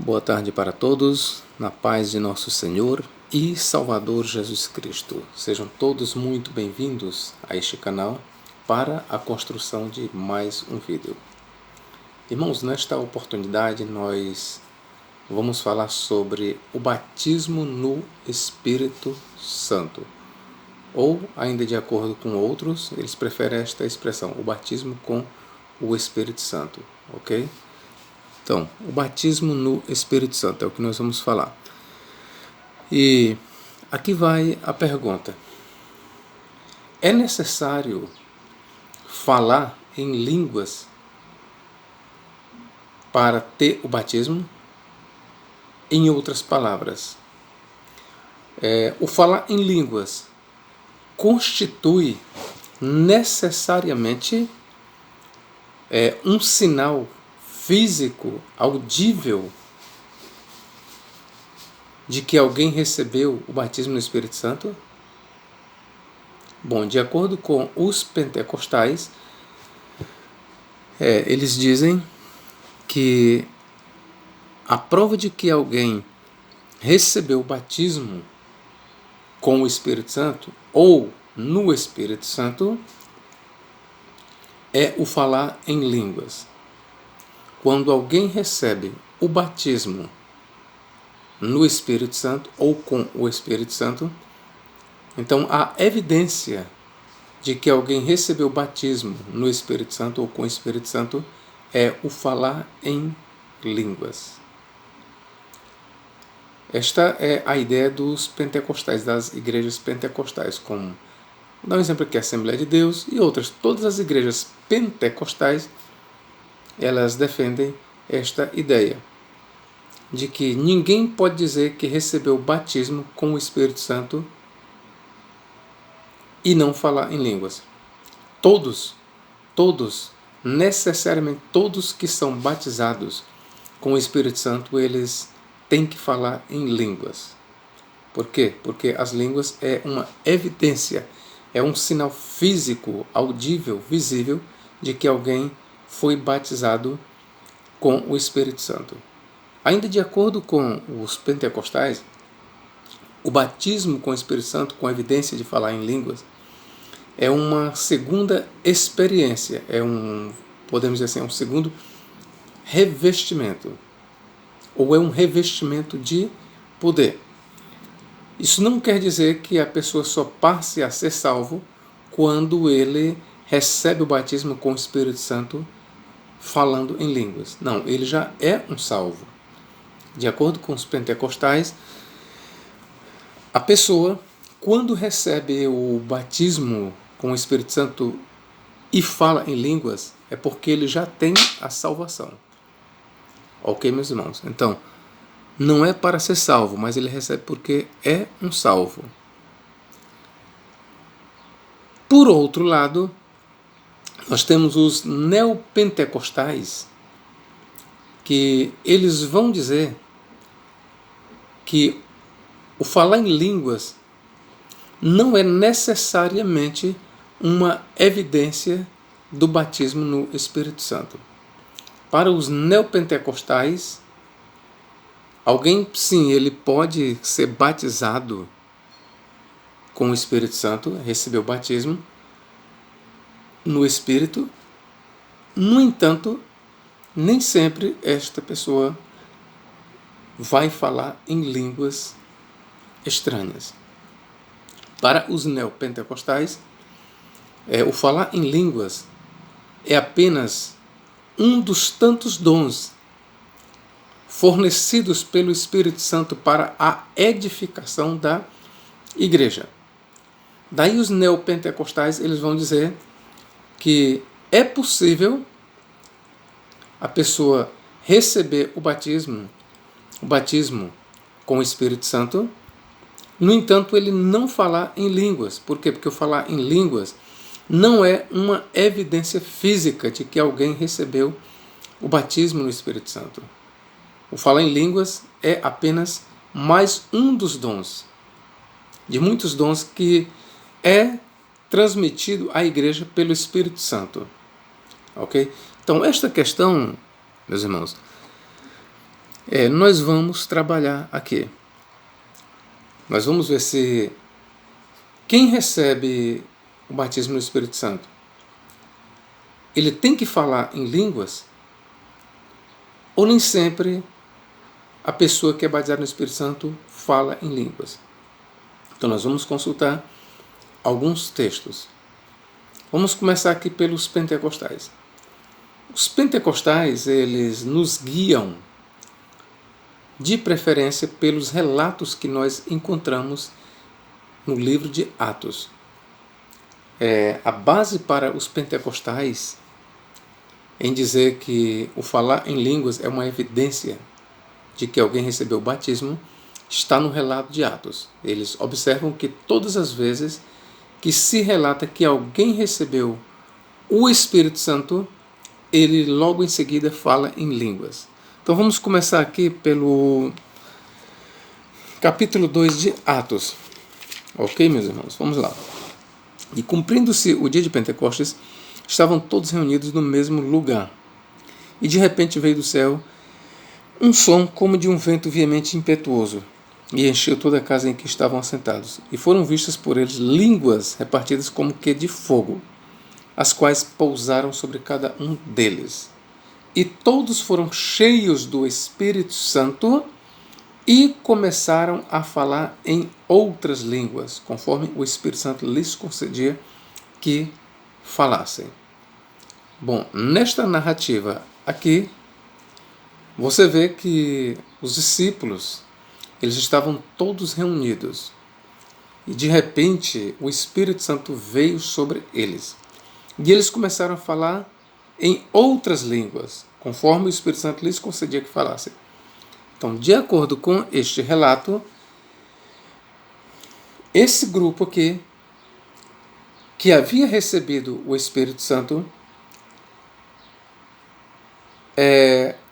Boa tarde para todos, na paz de nosso Senhor e Salvador Jesus Cristo. Sejam todos muito bem-vindos a este canal para a construção de mais um vídeo. Irmãos, nesta oportunidade nós vamos falar sobre o batismo no Espírito Santo. Ou, ainda de acordo com outros, eles preferem esta expressão, o batismo com o Espírito Santo, ok? Então, o batismo no Espírito Santo é o que nós vamos falar. E aqui vai a pergunta. É necessário falar em línguas para ter o batismo? Em outras palavras, o falar em línguas constitui necessariamente um sinal físico, audível, de que alguém recebeu o batismo no Espírito Santo? Bom, de acordo com os pentecostais, eles dizem que a prova de que alguém recebeu o batismo com o Espírito Santo ou no Espírito Santo é o falar em línguas. Quando alguém recebe o batismo no Espírito Santo ou com o Espírito Santo, então a evidência de que alguém recebeu o batismo no Espírito Santo ou com o Espírito Santo é o falar em línguas. Esta é a ideia dos pentecostais, das igrejas pentecostais, como, vou dar um exemplo aqui, a Assembleia de Deus e outras, todas as igrejas pentecostais, elas defendem esta ideia de que ninguém pode dizer que recebeu o batismo com o Espírito Santo e não falar em línguas. Todos, necessariamente todos que são batizados com o Espírito Santo, eles têm que falar em línguas. Por quê? Porque as línguas é uma evidência, é um sinal físico, audível, visível, de que alguém foi batizado com o Espírito Santo. Ainda de acordo com os pentecostais, o batismo com o Espírito Santo, com evidência de falar em línguas, é uma segunda experiência, podemos dizer assim, um segundo revestimento, ou é um revestimento de poder. Isso não quer dizer que a pessoa só passe a ser salvo quando ele recebe o batismo com o Espírito Santo falando em línguas. Não, ele já é um salvo. De acordo com os pentecostais, a pessoa, quando recebe o batismo com o Espírito Santo e fala em línguas, é porque ele já tem a salvação. Ok, meus irmãos? Então, não é para ser salvo, mas ele recebe porque é um salvo. Por outro lado, nós temos os neopentecostais, que eles vão dizer que o falar em línguas não é necessariamente uma evidência do batismo no Espírito Santo. Para os neopentecostais, alguém, sim, ele pode ser batizado com o Espírito Santo, receber o batismo no Espírito. No entanto, nem sempre esta pessoa vai falar em línguas estranhas. Para os neopentecostais, o falar em línguas é apenas um dos tantos dons fornecidos pelo Espírito Santo para a edificação da igreja. Daí os neopentecostais, eles vão dizer que é possível a pessoa receber o batismo com o Espírito Santo, no entanto, ele não falar em línguas. Por quê? Porque o falar em línguas não é uma evidência física de que alguém recebeu o batismo no Espírito Santo. O falar em línguas é apenas mais um dos dons, de muitos dons que é transmitido à igreja pelo Espírito Santo. Ok? Então, esta questão, meus irmãos, Nós vamos trabalhar aqui. Nós vamos ver se quem recebe o batismo no Espírito Santo, ele tem que falar em línguas, ou nem sempre a pessoa que é batizada no Espírito Santo fala em línguas. Então nós vamos consultar alguns textos. Vamos começar aqui pelos pentecostais. Os pentecostais, eles nos guiam, de preferência, pelos relatos que nós encontramos no livro de Atos. A base para os pentecostais em dizer que o falar em línguas é uma evidência de que alguém recebeu o batismo está no relato de Atos. Eles observam que todas as vezes que se relata que alguém recebeu o Espírito Santo, ele logo em seguida fala em línguas. Então vamos começar aqui pelo capítulo 2 de Atos. Ok, meus irmãos? Vamos lá. E cumprindo-se o dia de Pentecostes, estavam todos reunidos no mesmo lugar. E de repente veio do céu um som como de um vento veemente e impetuoso, e encheu toda a casa em que estavam assentados. E foram vistas por eles línguas repartidas como que de fogo, as quais pousaram sobre cada um deles. E todos foram cheios do Espírito Santo e começaram a falar em outras línguas, conforme o Espírito Santo lhes concedia que falassem. Bom, nesta narrativa aqui, você vê que os discípulos, eles estavam todos reunidos e de repente o Espírito Santo veio sobre eles. E eles começaram a falar em outras línguas, conforme o Espírito Santo lhes concedia que falassem. Então, de acordo com este relato, esse grupo aqui, que havia recebido o Espírito Santo,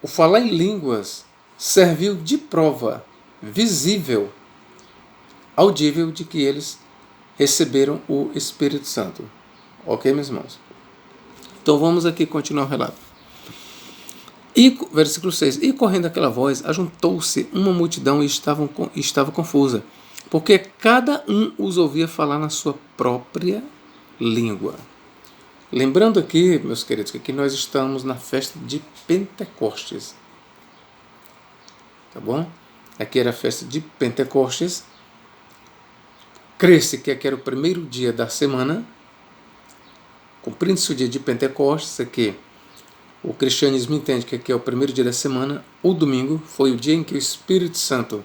o falar em línguas serviu de prova visível, audível, de que eles receberam o Espírito Santo. Ok, meus irmãos? Então vamos aqui continuar o relato. Versículo 6. E correndo aquela voz, ajuntou-se uma multidão e estava confusa, porque cada um os ouvia falar na sua própria língua. Lembrando aqui, meus queridos, que aqui nós estamos na festa de Pentecostes. Tá bom? Aqui era a festa de Pentecostes. Crê-se que aqui era o primeiro dia da semana. Cumprindo-se o dia de Pentecostes, aqui o cristianismo entende que aqui é o primeiro dia da semana. O domingo foi o dia em que o Espírito Santo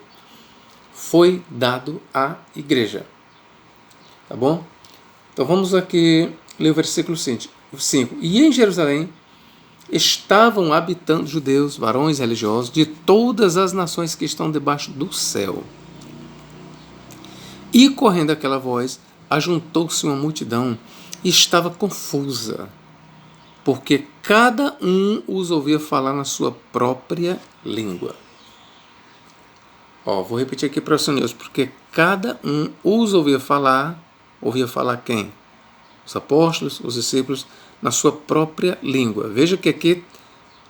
foi dado à igreja. Tá bom? Então vamos aqui ler o versículo 5. E em Jerusalém estavam habitando judeus, varões religiosos, de todas as nações que estão debaixo do céu. E correndo aquela voz, ajuntou-se uma multidão e estava confusa, porque cada um os ouvia falar na sua própria língua. Vou repetir aqui para os senhores, porque cada um os ouvia falar quem? Os apóstolos, os discípulos, na sua própria língua. Veja que aqui,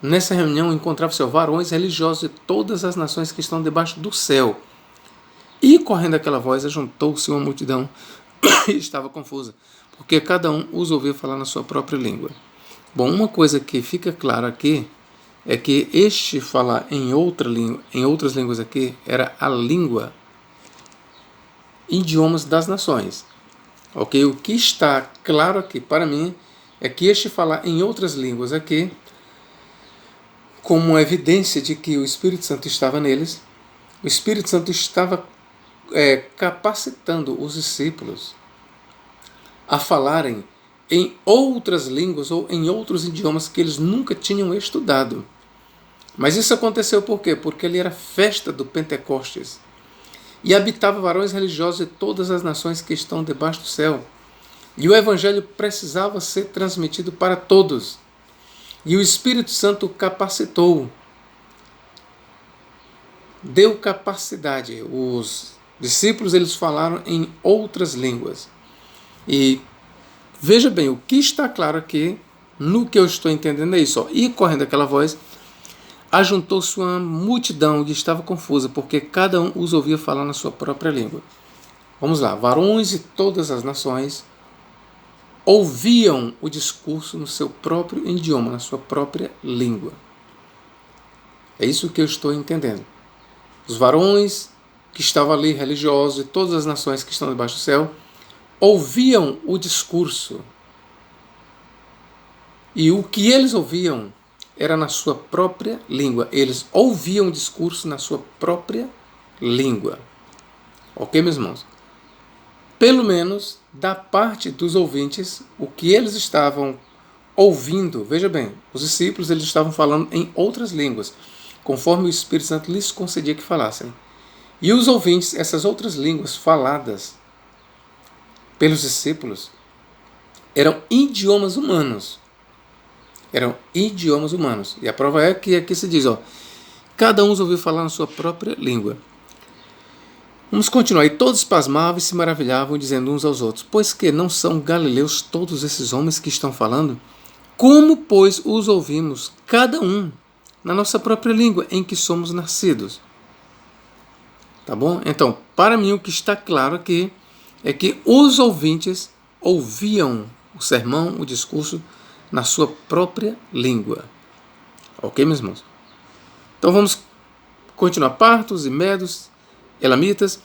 nessa reunião, encontravam-se varões religiosos de todas as nações que estão debaixo do céu. E, correndo aquela voz, ajuntou-se uma multidão e estava confusa, porque cada um os ouvia falar na sua própria língua. Bom, uma coisa que fica clara aqui é que este falar em outras línguas aqui era a língua, idiomas das nações. Ok? O que está claro aqui para mim é que este falar em outras línguas aqui, como uma evidência de que o Espírito Santo estava neles, o Espírito Santo estava capacitando os discípulos a falarem em outras línguas ou em outros idiomas que eles nunca tinham estudado. Mas isso aconteceu por quê? Porque ali era festa do Pentecostes. E habitava varões religiosos de todas as nações que estão debaixo do céu. E o Evangelho precisava ser transmitido para todos. E o Espírito Santo capacitou. Deu capacidade. Os discípulos, eles falaram em outras línguas. E veja bem, o que está claro aqui, no que eu estou entendendo é isso. E correndo aquela voz, ajuntou-se uma multidão e estava confusa, porque cada um os ouvia falar na sua própria língua. Vamos lá. Varões de todas as nações ouviam o discurso no seu próprio idioma, na sua própria língua. É isso que eu estou entendendo. Os varões que estavam ali, religiosos de todas as nações que estão debaixo do céu, ouviam o discurso. E o que eles ouviam era na sua própria língua. Eles ouviam o discurso na sua própria língua. Ok, meus irmãos? Pelo menos da parte dos ouvintes, o que eles estavam ouvindo, veja bem, os discípulos eles estavam falando em outras línguas, conforme o Espírito Santo lhes concedia que falassem. E os ouvintes, essas outras línguas faladas pelos discípulos, eram idiomas humanos. Eram idiomas humanos. E a prova é que aqui se diz, cada um os ouviu falar na sua própria língua. Vamos continuar. E todos pasmavam e se maravilhavam, dizendo uns aos outros, pois que não são galileus todos esses homens que estão falando? Como, pois, os ouvimos, cada um, na nossa própria língua, em que somos nascidos? Tá bom? Então, para mim, o que está claro aqui é que os ouvintes ouviam o sermão, o discurso, na sua própria língua. Ok, meus irmãos? Então, vamos continuar. Partos e medos, elamitas,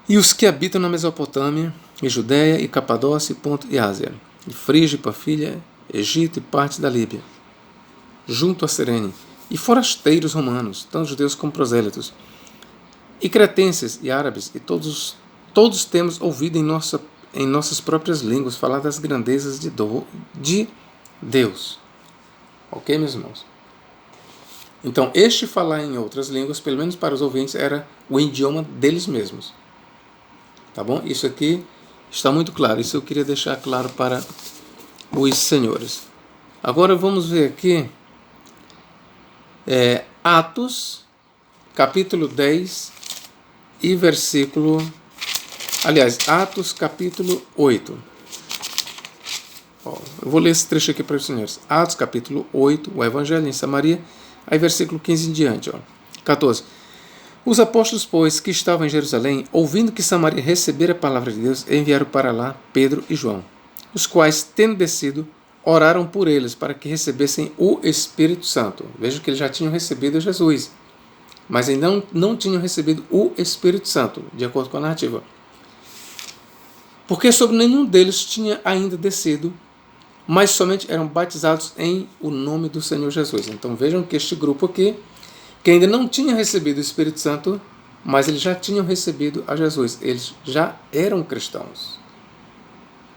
e os que habitam na Mesopotâmia, e Judéia, e Capadócia, e Ponto e Ásia, e Frígia, e Pafília, Egito e partes da Líbia, junto a Cirene, e forasteiros romanos, tanto judeus como prosélitos, e cretenses e árabes, e todos temos ouvido em nossas próprias línguas falar das grandezas de Deus. Ok, meus irmãos? Então, este falar em outras línguas, pelo menos para os ouvintes, era o idioma deles mesmos. Tá bom? Isso aqui está muito claro. Isso eu queria deixar claro para os senhores. Agora vamos ver aqui Atos, capítulo 10 e versículo... Aliás, Atos, capítulo 8. Eu vou ler esse trecho aqui para os senhores. Atos, capítulo 8, o Evangelho em Samaria, aí versículo 15 em diante. 14. Os apóstolos, pois, que estavam em Jerusalém, ouvindo que Samaria recebera a palavra de Deus, enviaram para lá Pedro e João, os quais, tendo descido, oraram por eles para que recebessem o Espírito Santo. Vejam que eles já tinham recebido Jesus, mas ainda não tinham recebido o Espírito Santo, de acordo com a narrativa. Porque sobre nenhum deles tinha ainda descido, mas somente eram batizados em o nome do Senhor Jesus. Então vejam que este grupo aqui, que ainda não tinha recebido o Espírito Santo, mas eles já tinham recebido a Jesus. Eles já eram cristãos.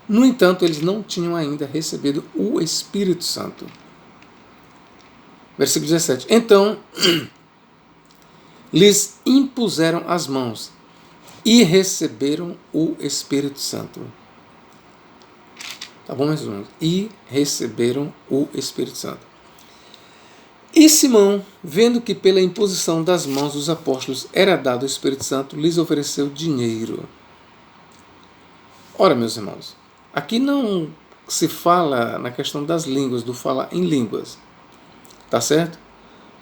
No entanto, eles não tinham ainda recebido o Espírito Santo. Versículo 17. Então, lhes impuseram as mãos e receberam o Espírito Santo. Tá bom, meus irmãos? E receberam o Espírito Santo. E Simão, vendo que pela imposição das mãos dos apóstolos era dado o Espírito Santo, lhes ofereceu dinheiro. Ora, meus irmãos, aqui não se fala na questão das línguas, do falar em línguas. Tá certo?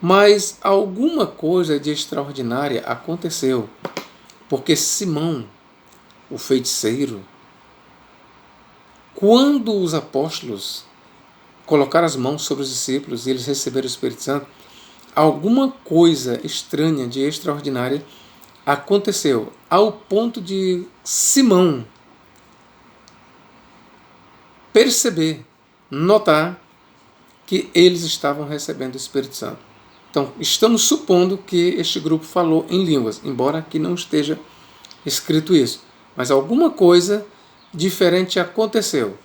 Mas alguma coisa de extraordinária aconteceu. Porque Simão, o feiticeiro, quando os apóstolos colocaram as mãos sobre os discípulos e eles receberam o Espírito Santo, alguma coisa estranha, de extraordinária, aconteceu, ao ponto de Simão perceber, notar que eles estavam recebendo o Espírito Santo. Então, estamos supondo que este grupo falou em línguas, embora aqui não esteja escrito isso. Mas alguma coisa diferente aconteceu.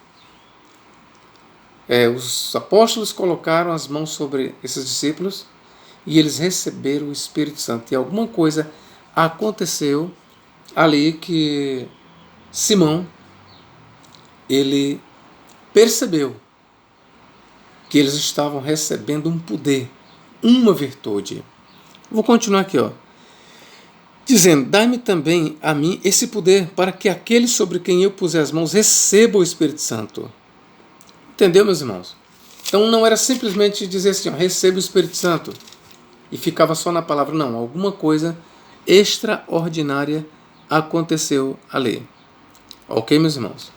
Os apóstolos colocaram as mãos sobre esses discípulos e eles receberam o Espírito Santo. E alguma coisa aconteceu ali que Simão, ele percebeu que eles estavam recebendo um poder, uma virtude. Vou continuar aqui, dizendo, dai-me também a mim esse poder para que aquele sobre quem eu puser as mãos receba o Espírito Santo. Entendeu, meus irmãos? Então não era simplesmente dizer assim, ó, receba o Espírito Santo, e ficava só na palavra. Não, alguma coisa extraordinária aconteceu ali. Ok, meus irmãos?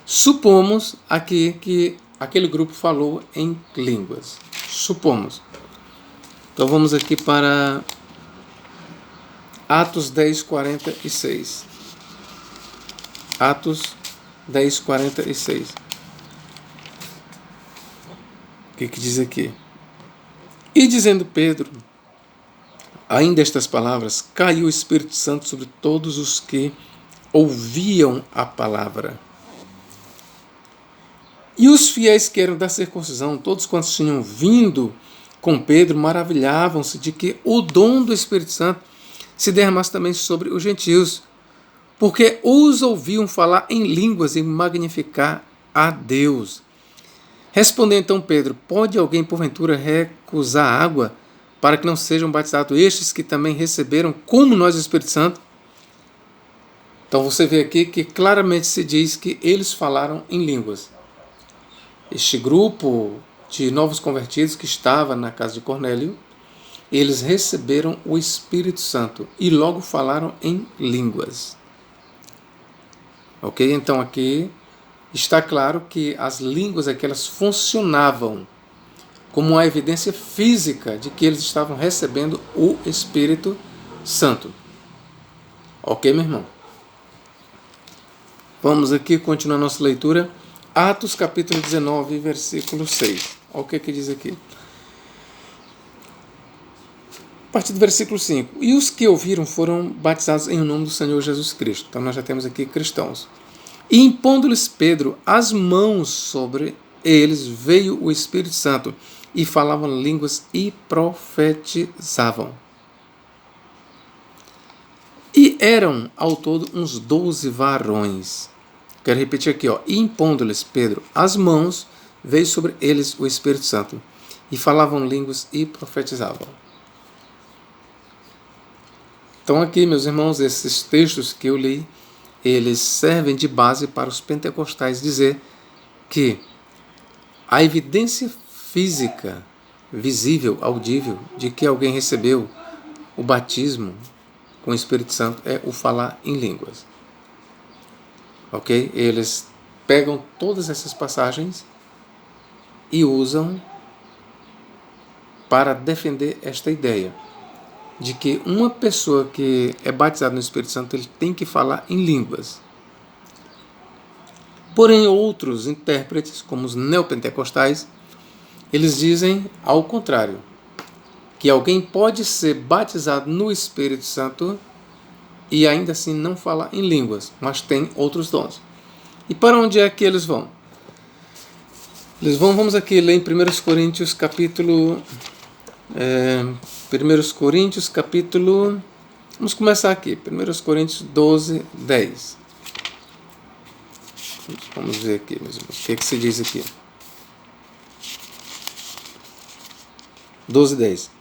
Supomos aqui que aquele grupo falou em línguas. Supomos. Então vamos aqui para Atos 10, 46. Atos 10, 46. O que diz aqui? E dizendo Pedro, ainda estas palavras, caiu o Espírito Santo sobre todos os que ouviam a palavra. E os fiéis que eram da circuncisão, todos quantos tinham vindo com Pedro, maravilhavam-se de que o dom do Espírito Santo se derramasse também sobre os gentios, porque os ouviam falar em línguas e magnificar a Deus. Respondeu então Pedro, pode alguém porventura recusar água para que não sejam batizados estes que também receberam, como nós, o Espírito Santo? Então você vê aqui que claramente se diz que eles falaram em línguas. Este grupo de novos convertidos que estava na casa de Cornélio, eles receberam o Espírito Santo e logo falaram em línguas. Ok? Então aqui está claro que as línguas aqui elas funcionavam como uma evidência física de que eles estavam recebendo o Espírito Santo. Ok, meu irmão? Vamos aqui continuar nossa leitura. Atos capítulo 19, versículo 6. Olha o que diz aqui. A partir do versículo 5. E os que ouviram foram batizados em nome do Senhor Jesus Cristo. Então nós já temos aqui cristãos. E impondo-lhes Pedro as mãos sobre eles, veio o Espírito Santo, e falavam línguas e profetizavam. E eram ao todo uns 12 varões. Quero repetir aqui, ó. E impondo-lhes Pedro as mãos, veio sobre eles o Espírito Santo, e falavam línguas e profetizavam. Então aqui, meus irmãos, esses textos que eu li, eles servem de base para os pentecostais dizer que a evidência física, visível, audível, de que alguém recebeu o batismo com o Espírito Santo é o falar em línguas. Ok? Eles pegam todas essas passagens e usam para defender esta ideia de que uma pessoa que é batizada no Espírito Santo ele tem que falar em línguas. Porém, outros intérpretes, como os neopentecostais, eles dizem ao contrário, que alguém pode ser batizado no Espírito Santo e ainda assim não falar em línguas, mas tem outros dons. E para onde é que eles vão? Vamos aqui ler em 1 Coríntios capítulo... 1 Coríntios capítulo... Vamos começar aqui, 1 Coríntios 12, 10. Vamos ver aqui, meus irmãos, o que se diz aqui. 12, 10.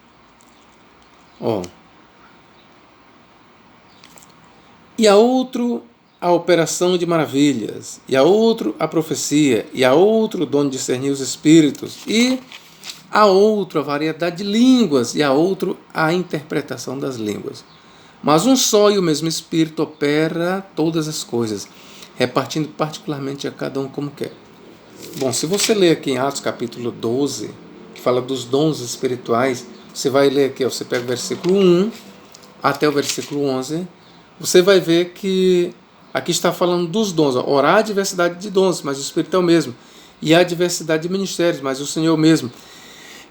E a outro a operação de maravilhas, e a outro a profecia, e a outro o dom de discernir os espíritos, e a outro a variedade de línguas, e a outro a interpretação das línguas. Mas um só e o mesmo Espírito opera todas as coisas, repartindo particularmente a cada um como quer. Bom, se você ler aqui em Atos capítulo 12, que fala dos dons espirituais, você vai ler aqui, você pega o versículo 1 até o versículo 11, você vai ver que aqui está falando dos dons. Ora, há diversidade de dons, mas o Espírito é o mesmo. E há diversidade de ministérios, mas o Senhor é o mesmo.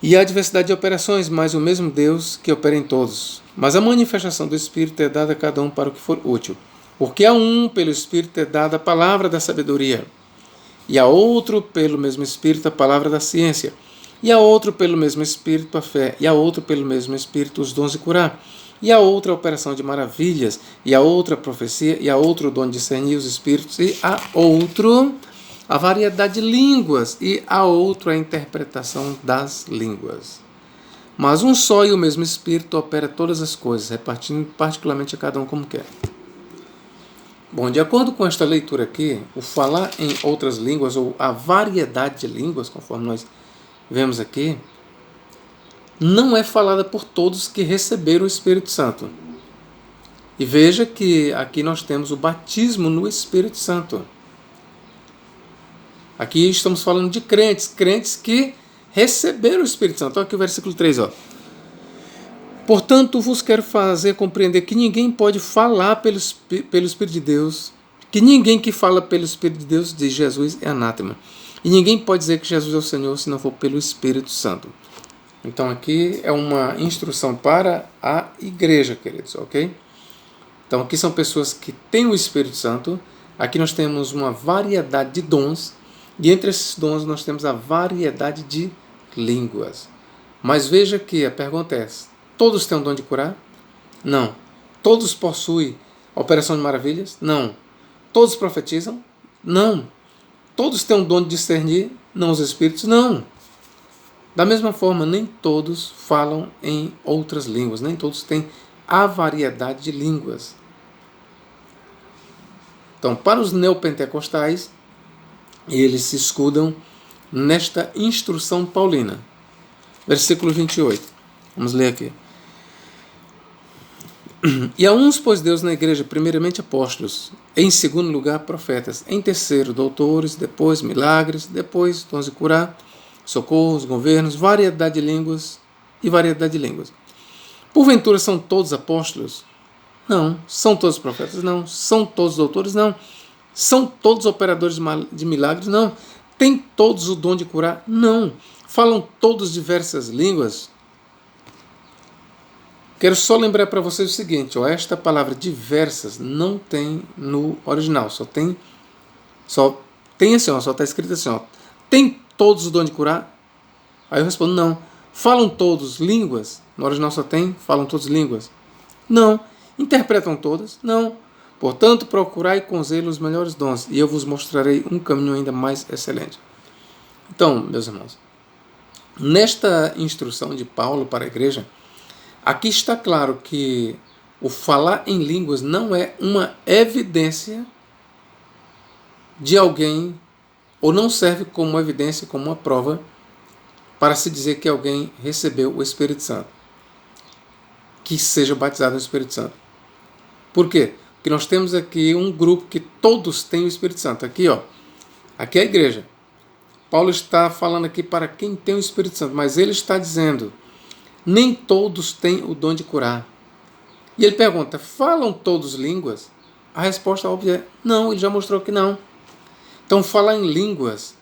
E há diversidade de operações, mas o mesmo Deus que opera em todos. Mas a manifestação do Espírito é dada a cada um para o que for útil. Porque a um, pelo Espírito, é dada a palavra da sabedoria, e a outro, pelo mesmo Espírito, a palavra da ciência, e a outro, pelo mesmo Espírito, a fé, e a outro, pelo mesmo Espírito, os dons de curar, e a outra, a operação de maravilhas, e a outra, a profecia, e a outro, o dom de discernir os espíritos, e a outro, a variedade de línguas, e a outro, a interpretação das línguas. Mas um só e o mesmo Espírito opera todas as coisas, repartindo particularmente a cada um como quer. Bom, de acordo com esta leitura aqui, o falar em outras línguas, ou a variedade de línguas, conforme nós vemos aqui, não é falada por todos que receberam o Espírito Santo. E veja que aqui nós temos o batismo no Espírito Santo. Aqui estamos falando de crentes que receberam o Espírito Santo. Olha aqui o versículo 3. Ó. Portanto, vos quero fazer compreender que ninguém pode falar pelo Espírito de Deus, que ninguém que fala pelo Espírito de Deus de Jesus é anátema. E ninguém pode dizer que Jesus é o Senhor se não for pelo Espírito Santo. Então aqui é uma instrução para a igreja, queridos, ok? Então aqui são pessoas que têm o Espírito Santo. Aqui nós temos uma variedade de dons. E entre esses dons nós temos a variedade de línguas. Mas veja que a pergunta é: todos têm o dom de curar? Não. Todos possuem operação de maravilhas? Não. Todos profetizam? Não. Todos têm o dom de discernir? Não os espíritos? Não. Da mesma forma, nem todos falam em outras línguas, nem todos têm a variedade de línguas. Então, para os neopentecostais, eles se escudam nesta instrução paulina. Versículo 28. Vamos ler aqui. E a uns pôs Deus na igreja, primeiramente apóstolos, em segundo lugar profetas, em terceiro doutores, depois milagres, depois dons de curar, socorros, governos, variedade de línguas e variedade de línguas. Porventura são todos apóstolos? Não. São todos profetas? Não. São todos doutores? Não. São todos operadores de milagres? Não. Têm todos o dom de curar? Não. Falam todos diversas línguas? Quero só lembrar para vocês o seguinte, ó, esta palavra diversas não tem no original, só tem assim, ó, só está escrito assim, ó, tem todos o dom de curar? Aí eu respondo, não. Falam todos línguas? No original só tem, falam todos línguas? Não. Interpretam todas? Não. Portanto, procurai com zelo os melhores dons, e eu vos mostrarei um caminho ainda mais excelente. Então, meus irmãos, nesta instrução de Paulo para a igreja, aqui está claro que o falar em línguas não é uma evidência de alguém, ou não serve como evidência, como uma prova, para se dizer que alguém recebeu o Espírito Santo, que seja batizado no Espírito Santo. Por quê? Porque nós temos aqui um grupo que todos têm o Espírito Santo. Aqui, ó, aqui é a igreja. Paulo está falando aqui para quem tem o Espírito Santo, mas ele está dizendo, nem todos têm o dom de curar. E ele pergunta, falam todos línguas? A resposta óbvia é, não, ele já mostrou que não. Então, falar em línguas,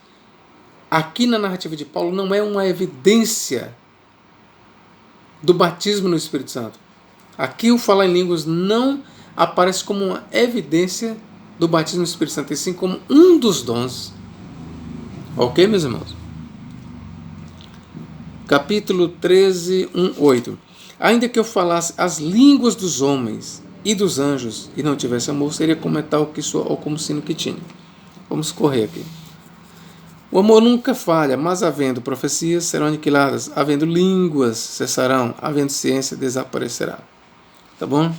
aqui na narrativa de Paulo, não é uma evidência do batismo no Espírito Santo. Aqui o falar em línguas não aparece como uma evidência do batismo no Espírito Santo, e sim como um dos dons. Ok, meus irmãos? Capítulo 13, 1, 8. Ainda que eu falasse as línguas dos homens e dos anjos e não tivesse amor, seria como metal que soa ou como sino que tinha. Vamos correr aqui. O amor nunca falha, mas havendo profecias serão aniquiladas, havendo línguas cessarão, havendo ciência desaparecerá. Tá bom?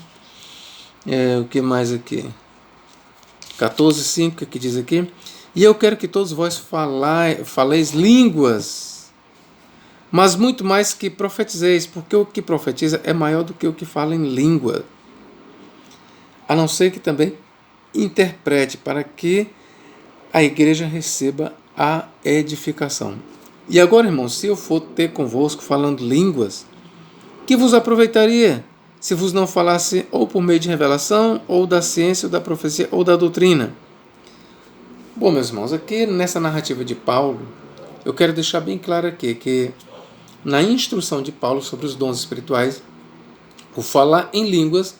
O que mais aqui? 14:5, que diz aqui. E eu quero que todos vós faleis línguas, mas muito mais que profetizeis, porque o que profetiza é maior do que o que fala em língua. A não ser que também interprete, para que a igreja receba a edificação. E agora, irmãos, se eu for ter convosco falando línguas, que vos aproveitaria se vos não falasse ou por meio de revelação, ou da ciência, ou da profecia, ou da doutrina? Bom, meus irmãos, aqui nessa narrativa de Paulo, eu quero deixar bem claro aqui que na instrução de Paulo sobre os dons espirituais, o falar em línguas,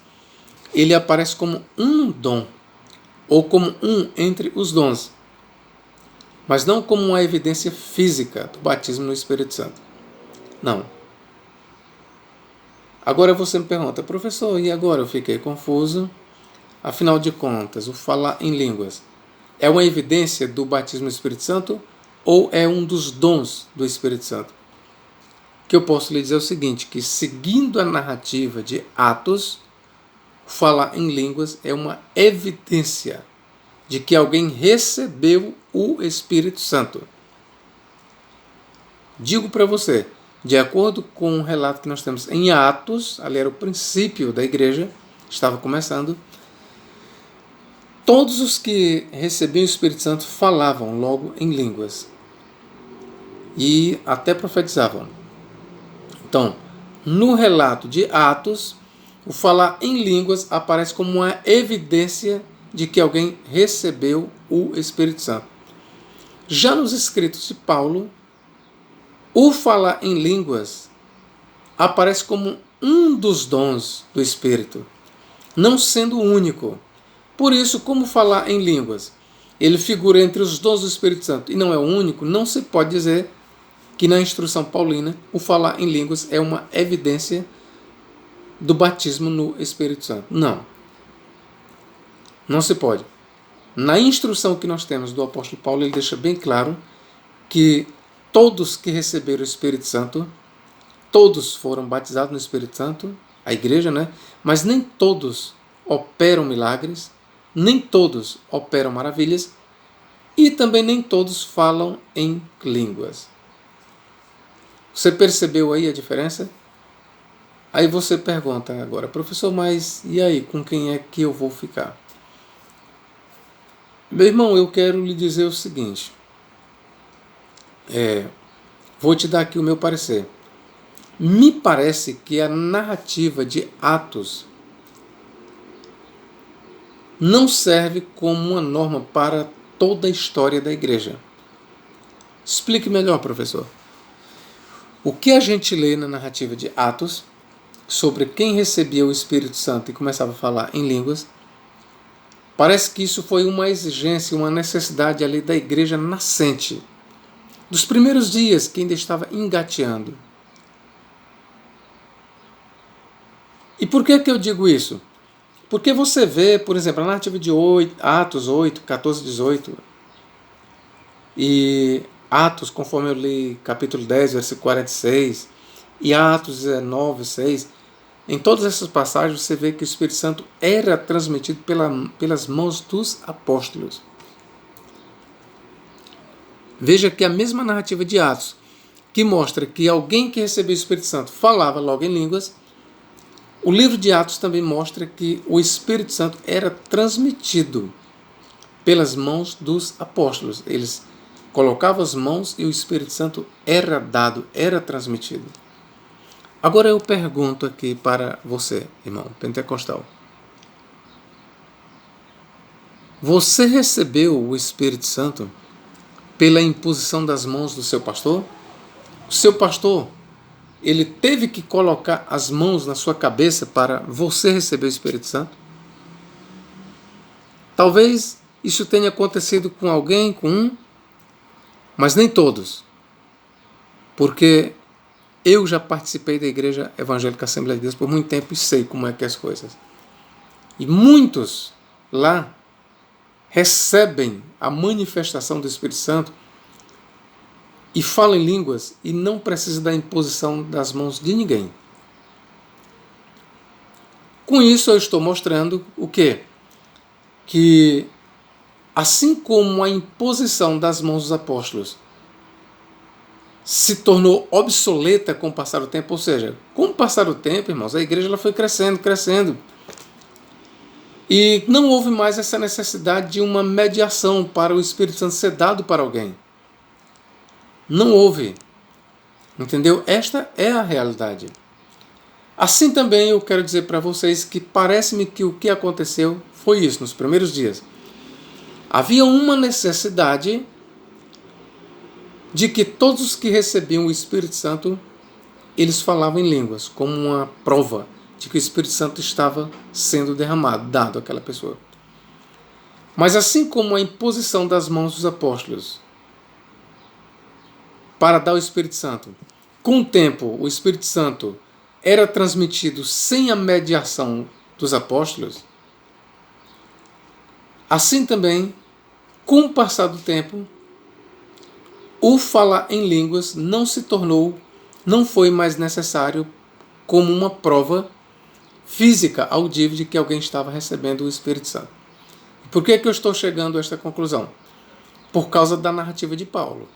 ele aparece como um dom, ou como um entre os dons, mas não como uma evidência física do batismo no Espírito Santo. Não. Agora você me pergunta, professor, e agora? Eu fiquei confuso. Afinal de contas, o falar em línguas é uma evidência do batismo no Espírito Santo ou é um dos dons do Espírito Santo? Que eu posso lhe dizer o seguinte, que seguindo a narrativa de Atos, falar em línguas é uma evidência de que alguém recebeu o Espírito Santo. Digo para você, de acordo com o relato que nós temos em Atos, ali era o princípio da igreja, estava começando, todos os que recebiam o Espírito Santo falavam logo em línguas e até profetizavam. Então, no relato de Atos, o falar em línguas aparece como uma evidência de que alguém recebeu o Espírito Santo. Já nos escritos de Paulo, o falar em línguas aparece como um dos dons do Espírito, não sendo o único. Por isso, como falar em línguas, ele figura entre os dons do Espírito Santo e não é o único, não se pode dizer que na instrução paulina o falar em línguas é uma evidência do batismo no Espírito Santo. Não. Não se pode. Na instrução que nós temos do apóstolo Paulo, ele deixa bem claro que todos que receberam o Espírito Santo, todos foram batizados no Espírito Santo, a igreja, né? Mas nem todos operam milagres, nem todos operam maravilhas e também nem todos falam em línguas. Você percebeu aí a diferença? Aí você pergunta agora, professor, mas e aí, com quem é que eu vou ficar? Meu irmão, eu quero lhe dizer o seguinte, vou te dar aqui o meu parecer. Me parece que a narrativa de Atos não serve como uma norma para toda a história da igreja. Explique melhor, professor. O que a gente lê na narrativa de Atos sobre quem recebia o Espírito Santo e começava a falar em línguas, parece que isso foi uma exigência, uma necessidade ali da igreja nascente, dos primeiros dias que ainda estava engateando. E por que eu digo isso? Porque você vê, por exemplo, a narrativa de Atos 8, 14, 18 e Atos, conforme eu li capítulo 10, versículo 46, e Atos 19, 6, em todas essas passagens você vê que o Espírito Santo era transmitido pelas mãos dos apóstolos. Veja que a mesma narrativa de Atos, que mostra que alguém que recebeu o Espírito Santo falava logo em línguas, o livro de Atos também mostra que o Espírito Santo era transmitido pelas mãos dos apóstolos. Eles colocavam as mãos e o Espírito Santo era dado, era transmitido. Agora eu pergunto aqui para você, irmão pentecostal. Você recebeu o Espírito Santo pela imposição das mãos do seu pastor? O seu pastor, ele teve que colocar as mãos na sua cabeça para você receber o Espírito Santo? Talvez isso tenha acontecido com alguém, com um, mas nem todos. Porque eu já participei da Igreja Evangélica Assembleia de Deus por muito tempo e sei como é que é as coisas. E muitos lá recebem a manifestação do Espírito Santo e falam em línguas e não precisam da imposição das mãos de ninguém. Com isso eu estou mostrando o quê? Que assim como a imposição das mãos dos apóstolos se tornou obsoleta com o passar do tempo, ou seja, com o passar do tempo, irmãos, a igreja ela foi crescendo, e não houve mais essa necessidade de uma mediação para o Espírito Santo ser dado para alguém. Não houve. Entendeu? Esta é a realidade. Assim também eu quero dizer para vocês que parece-me que o que aconteceu foi isso nos primeiros dias. Havia uma necessidade de que todos os que recebiam o Espírito Santo, eles falavam em línguas, como uma prova de que o Espírito Santo estava sendo derramado, dado àquela pessoa. Mas assim como a imposição das mãos dos apóstolos para dar o Espírito Santo, com o tempo o Espírito Santo era transmitido sem a mediação dos apóstolos, assim também, com o passar do tempo, o falar em línguas não foi mais necessário como uma prova física, audível, de que alguém estava recebendo o Espírito Santo. Por que eu estou chegando a esta conclusão? Por causa da narrativa de Paulo.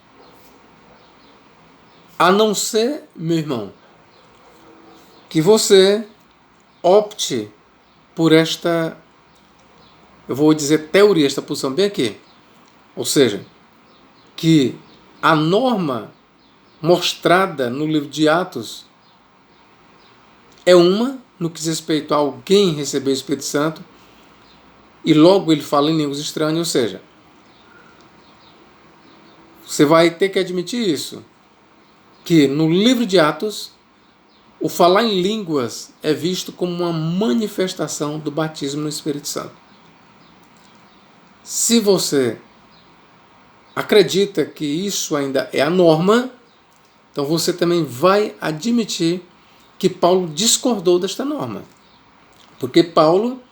A não ser, meu irmão, que você opte por esta, eu vou dizer teoria, esta posição bem aqui. Ou seja, que a norma mostrada no livro de Atos é uma, no que diz respeito a alguém receber o Espírito Santo, e logo ele fala em línguas estranhas, ou seja, você vai ter que admitir isso, que no livro de Atos, o falar em línguas é visto como uma manifestação do batismo no Espírito Santo. Se você acredita que isso ainda é a norma, então você também vai admitir que Paulo discordou desta norma. Porque Paulo,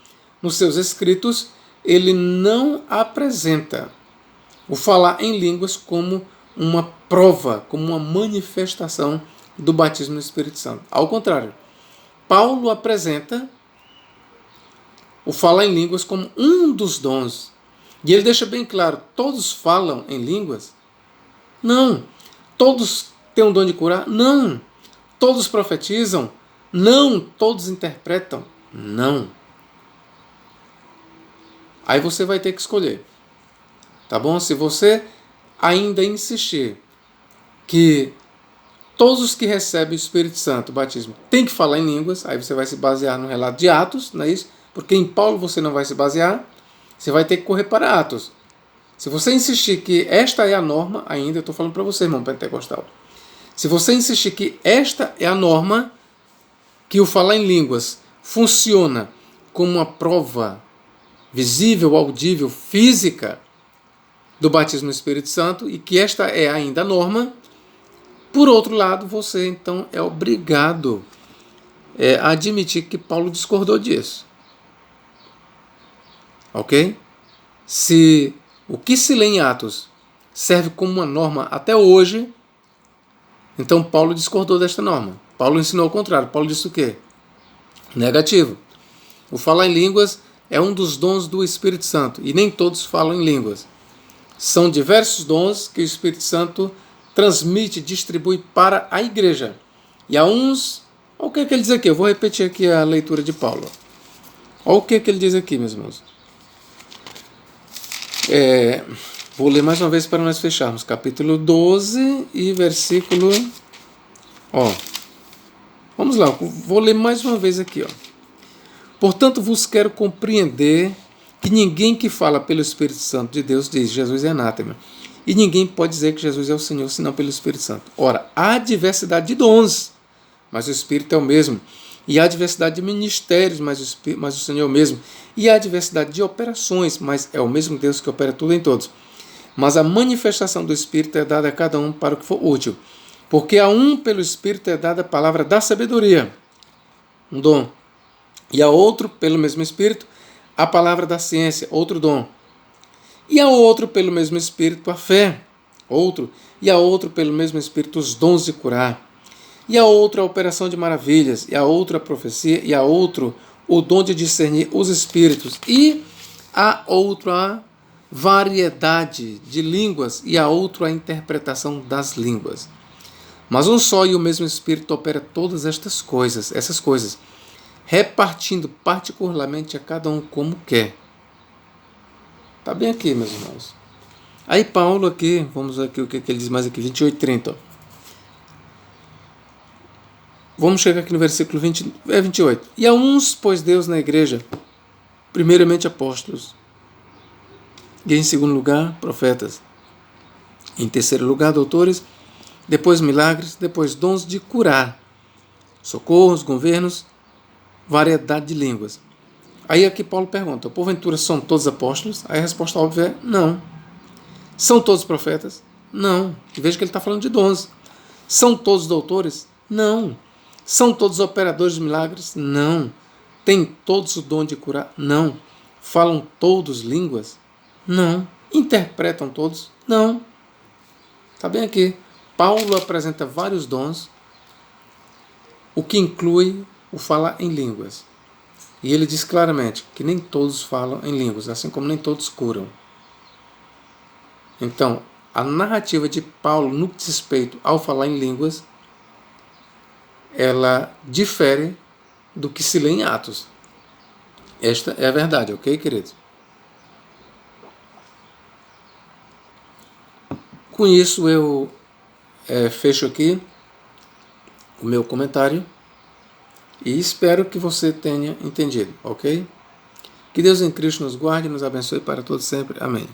nos seus escritos, ele não apresenta o falar em línguas como uma prova, como uma manifestação do batismo no Espírito Santo. Ao contrário, Paulo apresenta o falar em línguas como um dos dons. E ele deixa bem claro, todos falam em línguas? Não. Todos têm um dom de curar? Não. Todos profetizam? Não. Todos interpretam? Não. Aí você vai ter que escolher. Tá bom? Se você ainda insistir que todos os que recebem o Espírito Santo, o batismo, têm que falar em línguas, aí você vai se basear no relato de Atos, não é isso? Porque em Paulo você não vai se basear, você vai ter que correr para Atos. Se você insistir que esta é a norma, ainda eu estou falando para você, irmão pentecostal, se você insistir que esta é a norma, que o falar em línguas funciona como uma prova visível, audível, física do batismo no Espírito Santo, e que esta é ainda a norma, por outro lado, você então é obrigado a admitir que Paulo discordou disso. Ok? Se o que se lê em Atos serve como uma norma até hoje, então Paulo discordou desta norma. Paulo ensinou o contrário. Paulo disse o quê? Negativo. O falar em línguas é um dos dons do Espírito Santo, e nem todos falam em línguas. São diversos dons que o Espírito Santo transmite, distribui para a igreja. E a uns... Olha o que ele diz aqui. Eu vou repetir aqui a leitura de Paulo. Olha o que ele diz aqui, meus irmãos. Vou ler mais uma vez para nós fecharmos. Capítulo 12 e versículo... Vamos lá. Vou ler mais uma vez aqui. Portanto, vos quero compreender que ninguém que fala pelo Espírito Santo de Deus diz Jesus é anátema. E ninguém pode dizer que Jesus é o Senhor senão pelo Espírito Santo. Ora, há diversidade de dons, mas o Espírito é o mesmo. E há diversidade de ministérios, mas o Senhor é o mesmo. E há diversidade de operações, mas é o mesmo Deus que opera tudo em todos. Mas a manifestação do Espírito é dada a cada um para o que for útil. Porque a um pelo Espírito é dada a palavra da sabedoria, um dom. E a outro, pelo mesmo Espírito, a palavra da ciência, outro dom. E a outro, pelo mesmo Espírito, a fé, outro. E a outro, pelo mesmo Espírito, os dons de curar. E a outro, a operação de maravilhas. E a outro, a profecia. E a outro, o dom de discernir os espíritos. E a outro, a variedade de línguas. E a outro, a interpretação das línguas. Mas um só e o mesmo Espírito opera todas essas coisas, repartindo particularmente a cada um como quer. Está bem aqui, meus irmãos. Aí Paulo aqui, vamos ver aqui o que ele diz mais aqui, 28, 30. Vamos chegar aqui no versículo 28. E a uns pôs Deus na igreja, primeiramente apóstolos, e em segundo lugar, profetas. Em terceiro lugar, doutores, depois milagres, depois dons de curar, socorros, governos, variedade de línguas. Aí aqui Paulo pergunta, porventura são todos apóstolos? Aí a resposta óbvia é não. São todos profetas? Não. E veja que ele está falando de dons. São todos doutores? Não. São todos operadores de milagres? Não. Têm todos o dom de curar? Não. Falam todos línguas? Não. Interpretam todos? Não. Está bem aqui. Paulo apresenta vários dons, o que inclui o falar em línguas. E ele diz claramente que nem todos falam em línguas, assim como nem todos curam. Então, a narrativa de Paulo no que diz respeito ao falar em línguas, ela difere do que se lê em Atos. Esta é a verdade, ok, queridos? Com isso eu fecho aqui o meu comentário e espero que você tenha entendido, ok? Que Deus em Cristo nos guarde e nos abençoe para todos sempre. Amém.